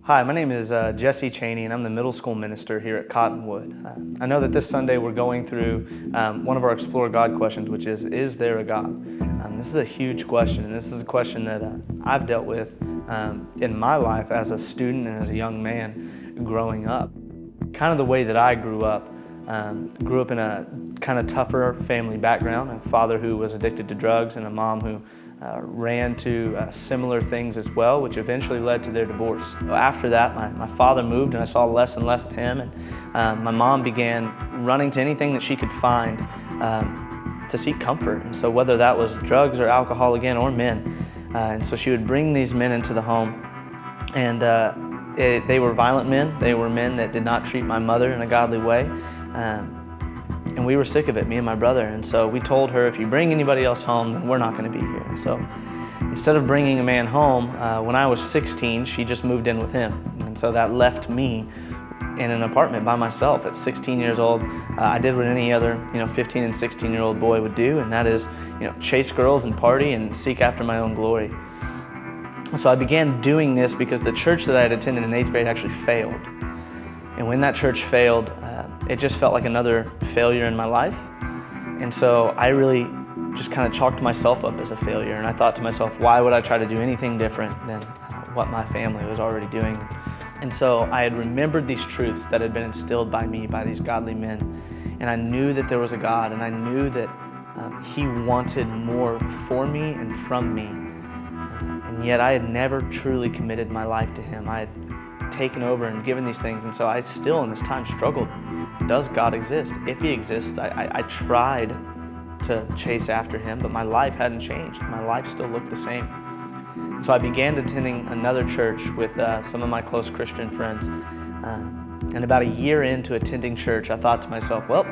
Hi, my name is Jesse Cheney, and I'm the middle school minister here at Cottonwood. I know that this Sunday we're going through one of our Explore God questions, which is there a God? This is a huge question, and this is a question that I've dealt with in my life as a student and as a young man growing up. Kind of the way that I grew up in a kind of tougher family background, a father who was addicted to drugs and a mom who ran to similar things as well, which eventually led to their divorce. After that, my father moved and I saw less and less of him, and my mom began running to anything that she could find to seek comfort. And so whether that was drugs or alcohol again, or men, and so she would bring these men into the home, and they were violent men. They were men that did not treat my mother in a godly way. And we were sick of it, me and my brother. And so we told her, if you bring anybody else home, then we're not going to be here. And so instead of bringing a man home, when I was 16, she just moved in with him. And so that left me in an apartment by myself at 16 years old. I did what any other 15 and 16-year-old boy would do, and that is chase girls and party and seek after my own glory. So I began doing this because the church that I had attended in 8th grade actually failed. And when that church failed, it just felt like another failure in my life. And so I really just kind of chalked myself up as a failure. And I thought to myself, why would I try to do anything different than what my family was already doing? And so I had remembered these truths that had been instilled by me, by these godly men. And I knew that there was a God, and I knew that He wanted more for me and from me. And yet I had never truly committed my life to Him. I had taken over and given these things, and so I still in this time struggled. Does God exist? If He exists, I tried to chase after Him, but my life hadn't changed. My life still looked the same. And so I began attending another church with some of my close Christian friends. And about a year into attending church, I thought to myself, well,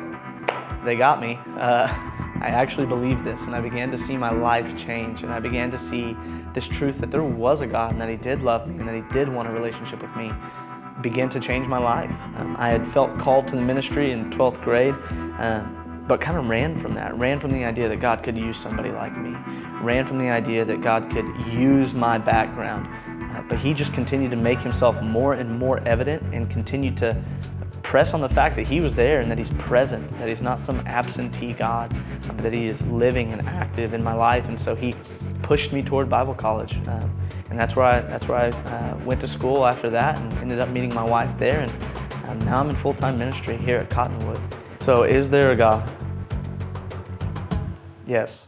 they got me. I actually believed this, and I began to see my life change, and I began to see this truth that there was a God and that He did love me and that He did want a relationship with me begin to change my life. I had felt called to the ministry in 12th grade, but kind of ran from that, ran from the idea that God could use somebody like me, ran from the idea that God could use my background, but He just continued to make Himself more and more evident and continued to press on the fact that He was there and that He's present, that He's not some absentee God, but that He is living and active in my life. And so He pushed me toward Bible college, and that's where I went to school after that, and ended up meeting my wife there, and now I'm in full-time ministry here at Cottonwood. So is there a God? Yes.